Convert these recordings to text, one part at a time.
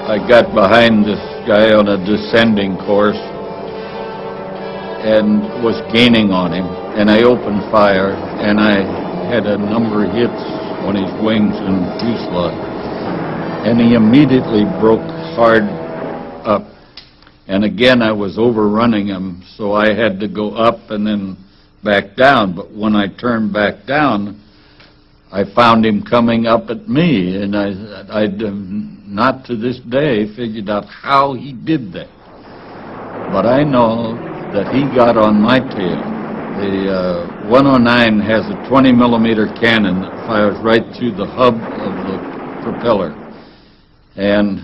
I got behind this guy on a descending course and was gaining on him, and I opened fire, and I had a number of hits on his wings and fuselage, and he immediately broke hard up. And again, I was overrunning him, so I had to go up and then back down. But when I turned back down, I found him coming up at me, and I'd not to this day figured out how he did that. But I know that he got on my tail. The 109 has a 20-millimeter cannon that fires right through the hub of the propeller. And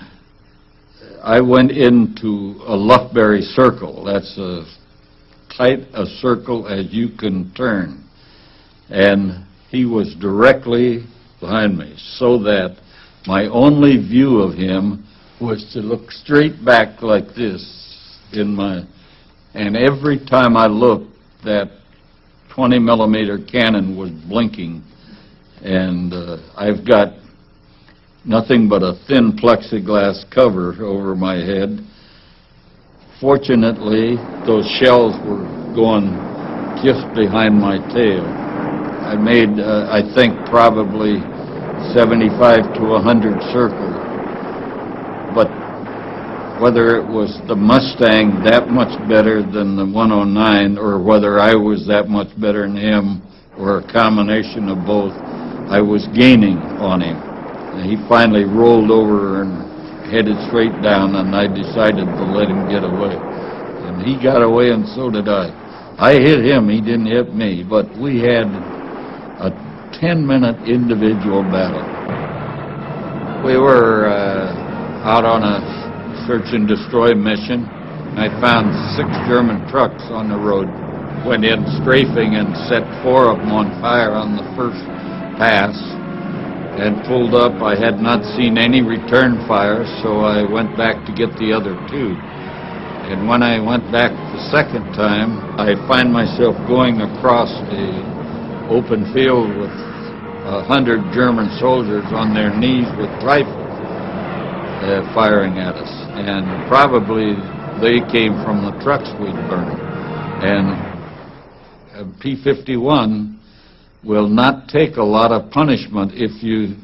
I went into a Luftberry circle. That's as tight a circle as you can turn. And he was directly behind me, so that my only view of him was to look straight back like this and every time I looked, that 20-millimeter cannon was blinking. And I've got nothing but a thin plexiglass cover over my head. Fortunately, those shells were going just behind my tail. I made, I think, probably 75 to 100 circles. But whether it was the Mustang that much better than the 109, or whether I was that much better than him, or a combination of both, I was gaining on him. And he finally rolled over and headed straight down, and I decided to let him get away. And he got away, and so did I. I hit him, he didn't hit me, but we had a 10-minute individual battle. We were out on a search and destroy mission. I found 6 German trucks on the road. Went in strafing and set 4 of them on fire on the first pass and pulled up. I had not seen any return fire, so I went back to get the other 2. And when I went back the second time, I find myself going across a open field with 100 German soldiers on their knees with rifles firing at us. And probably they came from the trucks we'd burned. And P51 will not take a lot of punishment. If you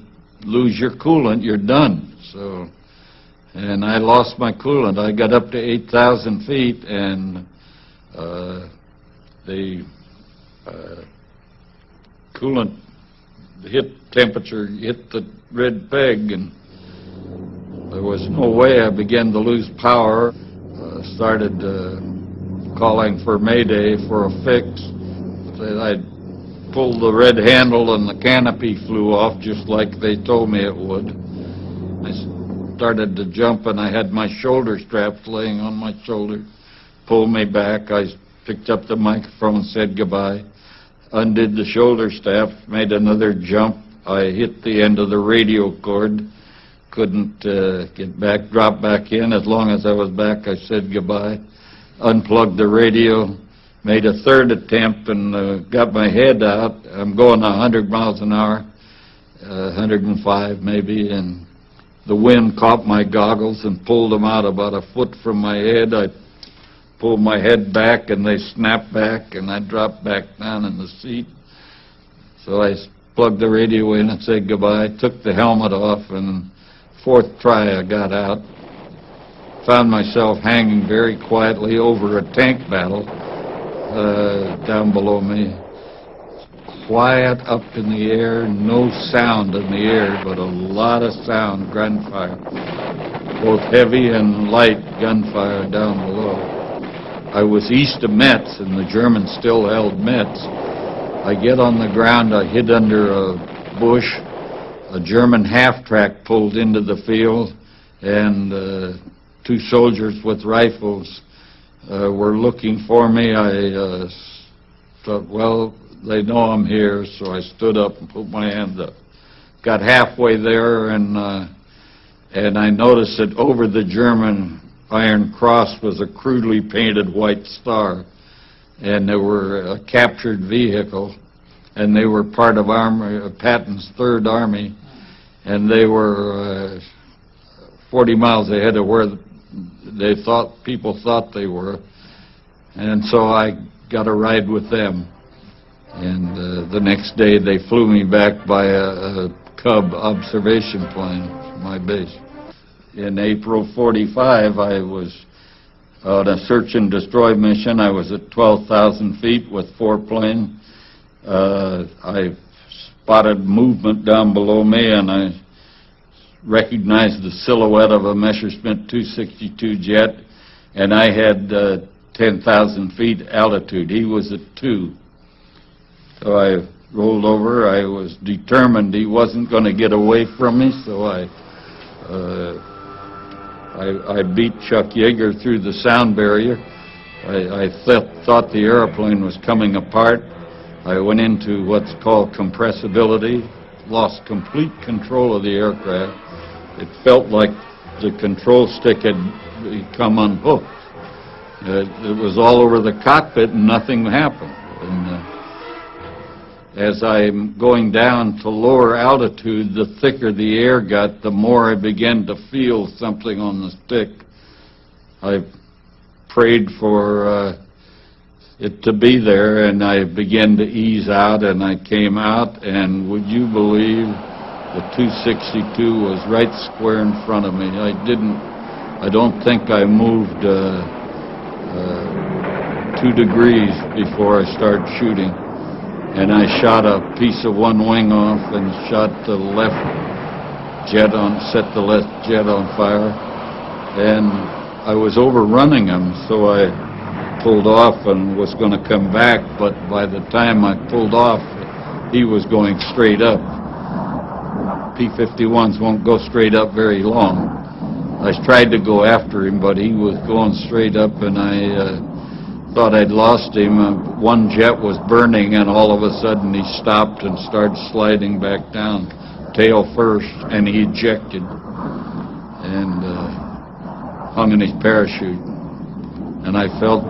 lose your coolant, you're done. So, and I lost my coolant. I got up to 8,000 feet, and the coolant temperature hit the red peg, and there was no way. I began to lose power. Started calling for Mayday for a fix. I pulled the red handle and the canopy flew off just like they told me it would. I started to jump, and I had my shoulder straps laying on my shoulder. Pulled me back. I picked up the microphone and said goodbye. Undid the shoulder strap, made another jump. I hit the end of the radio cord. Couldn't get back, drop back in. As long as I was back, I said goodbye. Unplugged the radio, made a third attempt, and got my head out. I'm going 100 miles an hour, 105 maybe, and the wind caught my goggles and pulled them out about a foot from my head. I pulled my head back, and they snapped back, and I dropped back down in the seat. So I plugged the radio in and said goodbye, took the helmet off, and fourth try I got out. Found myself hanging very quietly over a tank battle down below me. Quiet up in the air, no sound in the air, but a lot of sound, gunfire. Both heavy and light gunfire down below. I was east of Metz, and the Germans still held Metz. I get on the ground, I hid under a bush. A German half-track pulled into the field, and 2 soldiers with rifles were looking for me. I thought, well, they know I'm here, so I stood up and put my hand up. Got halfway there, and I noticed that over the German Iron Cross was a crudely painted white star, and there were a captured vehicle, and they were part of Patton's Third Army, and they were 40 miles ahead of where people thought they were. And so I got a ride with them. And the next day they flew me back by a Cub observation plane from my base. In April '45, I was on a search and destroy mission. I was at 12,000 feet with 4 planes. I spotted movement down below me, and I recognized the silhouette of a Messerschmitt 262 jet, and I had 10,000 feet altitude. He was at 2. So I rolled over. I was determined he wasn't going to get away from me, so I beat Chuck Yeager through the sound barrier. I thought the airplane was coming apart. I went into what's called compressibility, lost complete control of the aircraft. It felt like the control stick had become unhooked. It was all over the cockpit and nothing happened. And as I'm going down to lower altitude, the thicker the air got, the more I began to feel something on the stick. I prayed for it to be there, and I began to ease out, and I came out, and would you believe the 262 was right square in front of me. I don't think I moved 2 degrees before I started shooting. And I shot a piece of one wing off and shot the left jet on, set the left jet on fire. And I was overrunning him, so I pulled off and was going to come back, but by the time I pulled off, he was going straight up. P51s won't go straight up very long. I tried to go after him, but he was going straight up, and I thought I'd lost him. One jet was burning, and all of a sudden he stopped and started sliding back down, tail first, and he ejected and hung in his parachute. And I felt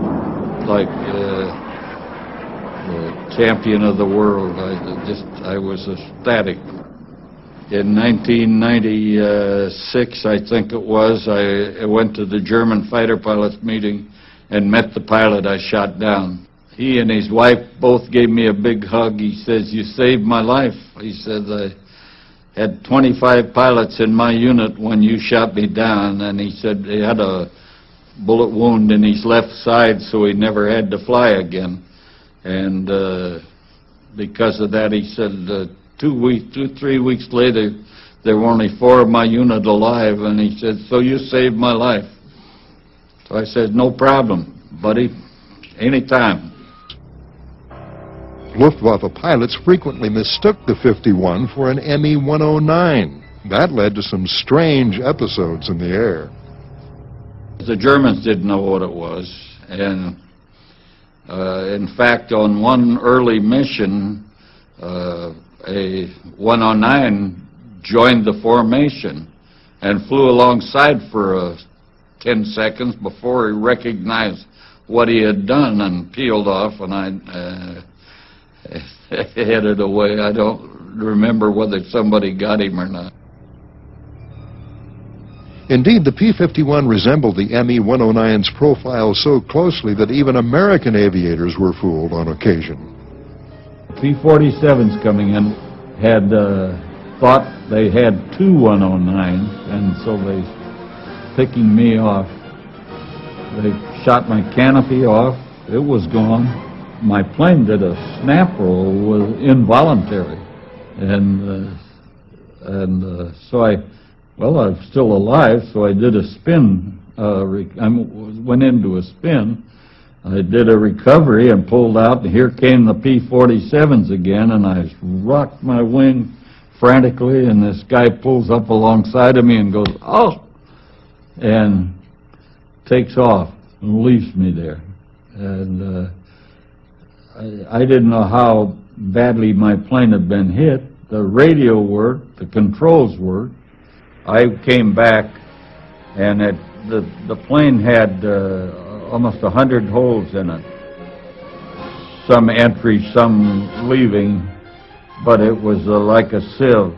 like the champion of the world. I was ecstatic. In 1996, I think it was, I went to the German fighter pilots meeting and met the pilot I shot down. He and his wife both gave me a big hug. He says, "You saved my life." He said, "I had 25 pilots in my unit when you shot me down," and he said he had a bullet wound in his left side, so he never had to fly again. And because of that, he said 3 weeks later, there were only 4 of my unit alive, and he said, "So you saved my life." So I said, "No problem, buddy, anytime." Luftwaffe pilots frequently mistook the 51 for an Me-109. That led to some strange episodes in the air. The Germans didn't know what it was, and in fact, on one early mission, a 109 joined the formation and flew alongside for 10 seconds before he recognized what he had done and peeled off, and I headed away. I don't remember whether somebody got him or not. Indeed, the P-51 resembled the Me-109's profile so closely that even American aviators were fooled on occasion. P-47s coming in had thought they had 2 109s, and so they, picking me off, they shot my canopy off. It was gone. My plane did a snap roll, was involuntary, and so I'm still alive, so I did a spin. I went into a spin. I did a recovery and pulled out, and here came the P-47s again, and I rocked my wing frantically, and this guy pulls up alongside of me and goes, "Oh!" and takes off and leaves me there. And I didn't know how badly my plane had been hit. The radio worked, the controls worked. I came back, and the plane had almost 100 holes in it. Some entry, some leaving, but it was like a sieve.